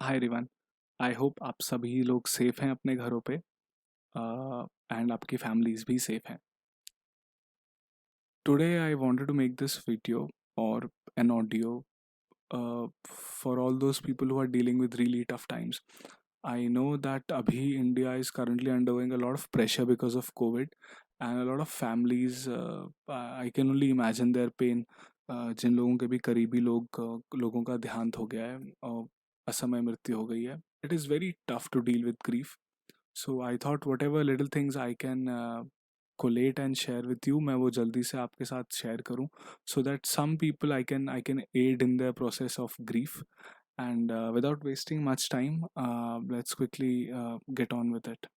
Hi everyone. I hope आप सभी लोग सेफ हैं अपने घरों पे एंड आपकी फैमिलीज भी सेफ हैं। Today I wanted to make this video और an audio for all those people who are dealing with really tough times. I know that abhi India is currently undergoing a lot of pressure because of COVID, and a lot of families, I can only imagine their pain. जिन लोगों के भी करीबी लोगों का देहांत हो गया है और असमय मृत्यु हो गई है, it is very tough to deal with grief. So I thought whatever little things I can collate and share with you, मैं वो जल्दी से आपके साथ शेयर करूं, so that some people I can aid in their process of grief. And without wasting much time, let's quickly get on with it.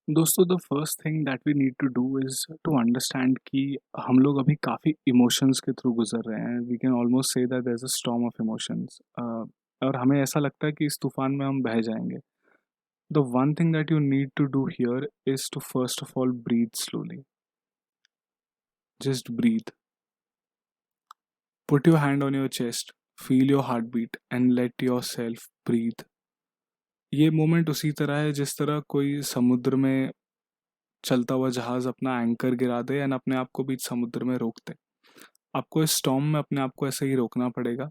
दोस्तों, the first thing that we need to do is to understand कि हम लोग अभी काफ़ी emotions के through गुजर रहे हैं. We can almost say that there is a storm of emotions, और हमें ऐसा लगता है कि इस तूफान में हम बह जाएंगे. The one thing that you need to do here is to first of all breathe slowly. Just breathe. Put your hand on your chest, feel your heartbeat, and let yourself breathe. ये moment उसी तरह है जिस तरह कोई समुद्र में चलता हुआ जहाज अपना एंकर गिरा दे एंड अपने आप को बीच समुद्र में रोक दे. आपको इस स्टॉर्म में अपने आप को ऐसे ही रोकना पड़ेगा.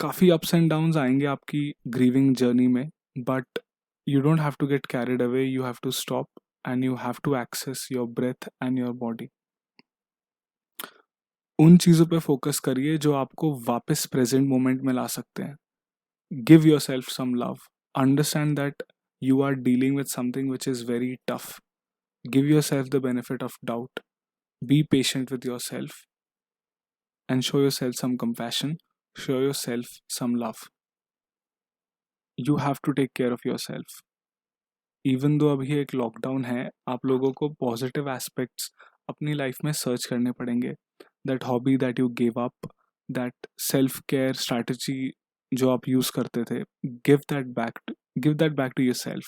काफ़ी अप्स एंड डाउन्स आएंगे आपकी ग्रीविंग जर्नी में, but you don't have to get carried away. You have to stop and you have to access your breath and your body. उन चीज़ों पे फोकस करिए जो आपको वापस प्रेजेंट मोमेंट में ला सकते हैं. Give yourself some love. Understand that you are dealing with something which is very tough. Give yourself the benefit of doubt. Be patient with yourself and show yourself some compassion. Show yourself some love. You have to take care of yourself. Even though अभी एक lockdown है, आप लोगों को positive aspects अपनी life में search करने पड़ेंगे. That hobby that you give up, that self care strategy जो आप यूज़ करते थे, give that back to your self.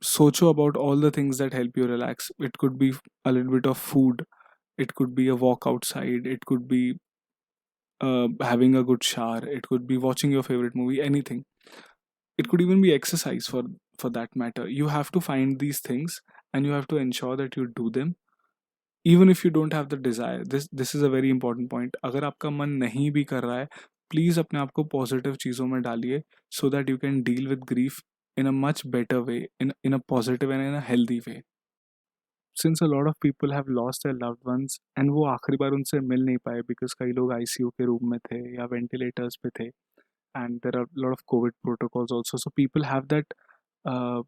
सोचो about all the things that help you relax. It could be a little bit of food, it could be a walk outside, it could be having a good shower, it could be watching your favorite movie, anything. It could even be exercise for that matter. You have to find these things and you have to ensure that you do them even if you don't have the desire. This is a very important point. अगर आपका मन नहीं भी कर रहा है, please अपने आप को पॉजिटिव चीज़ों में डालिए, so that you can deal with grief in a much better way, in a positive and in a healthy way. Since a lot of people have lost their loved ones and वो आखिरी बार उनसे मिल नहीं पाए because कई लोग ICU के room में थे या वेंटिलेटर्स पे थे, and there are a lot of COVID protocols also, so people have that uh,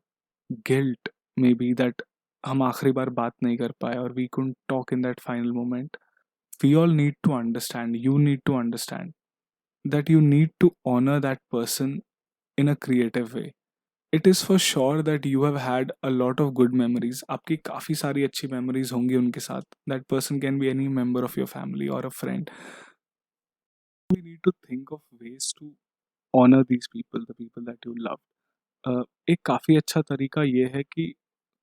guilt maybe that हम आखिरी बार बात नहीं कर पाए और we couldn't talk in that final moment. We all need to understand, you need to understand that you need to honor that person in a creative way. It is for sure that you have had a lot of good memories. आपकी काफ़ी सारी अच्छी memories होंगी उनके साथ. That person can be any member of your family or a friend. We need to think of ways to honor these people, the people that you love. एक काफ़ी अच्छा तरीका ये है कि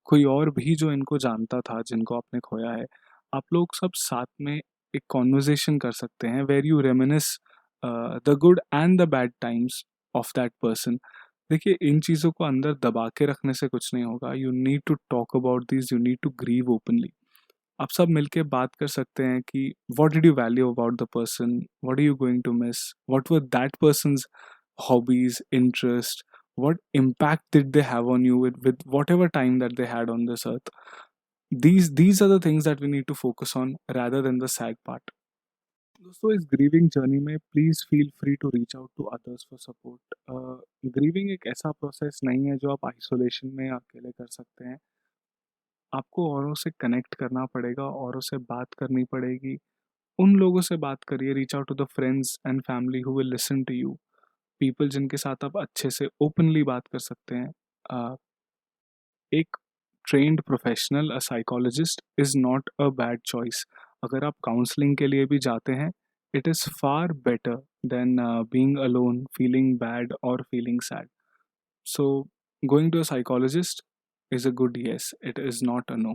कोई और भी जो इनको जानता था, जिनको आपने खोया है, आप लोग सब साथ में एक कॉन्वर्जेशन कर सकते हैं where you reminisce the good and the bad times of that person. देखिए, इन चीज़ों को अंदर दबा के रखने से कुछ नहीं होगा. You need to talk about this, you need to grieve openly. आप सब मिलके बात कर सकते हैं कि what did you value about the person, what are you going to miss, what were that person's hobbies, interest, what impact did they have on you with whatever time that they had on this earth. These are the things that we need to focus on rather than the sad part. दोस्तों, इस grieving journey में please feel free to reach out to others for support. Grieving एक ऐसा process नहीं है जो आप isolation में अकेले कर सकते हैं. आपको औरों से कनेक्ट करना पड़ेगा, औरों से बात करनी पड़ेगी. उन लोगों से बात करिए, reach out to the friends and family who will listen to you. People जिनके साथ आप अच्छे से ओपनली बात कर सकते हैं. uh, एक trained professional, a psychologist is not a bad choice. अगर आप काउंसलिंग के लिए भी जाते हैं, it is far better than being alone, feeling bad और feeling sad. So going to a psychologist is a good yes, it is not a no.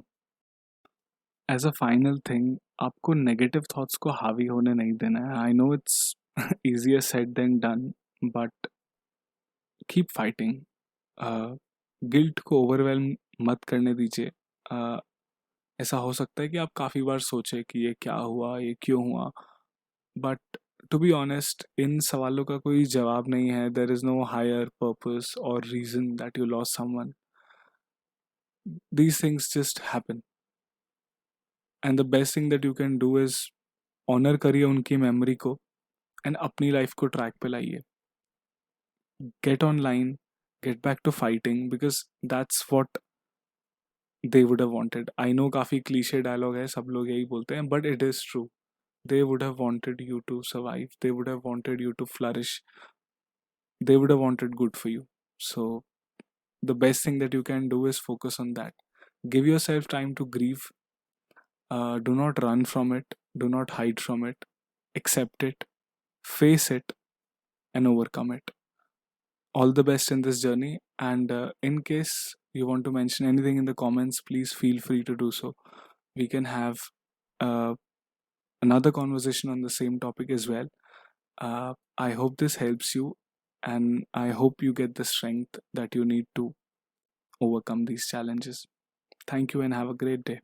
As a final thing, आपको negative thoughts को हावी होने नहीं देना है. I know it's easier said than done, but keep fighting. Guilt को overwhelm मत करने दीजिए. uh, ऐसा हो सकता है कि आप काफ़ी बार सोचे कि ये क्या हुआ, ये क्यों हुआ, बट टू बी ऑनेस्ट इन सवालों का कोई जवाब नहीं है. There is no higher purpose और reason that you lost someone. These things just happen, and the best thing that you can do is honour करिए उनकी मेमोरी को एंड अपनी लाइफ को ट्रैक पे लाइए. Get on line, get back to fighting, because that's what they would have wanted. I know काफी cliche dialogue है, सब लोग यही बोलते हैं, but it is true. They would have wanted you to survive. They would have wanted you to flourish. They would have wanted good for you. So the best thing that you can do is focus on that. Give yourself time to grieve. Do not run from it. Do not hide from it. Accept it. Face it and overcome it. All the best in this journey. And in case you want to mention anything in the comments, please feel free to do so. We can have uh, another conversation on the same topic as well. I hope this helps you, and I hope you get the strength that you need to overcome these challenges. Thank you and have a great day.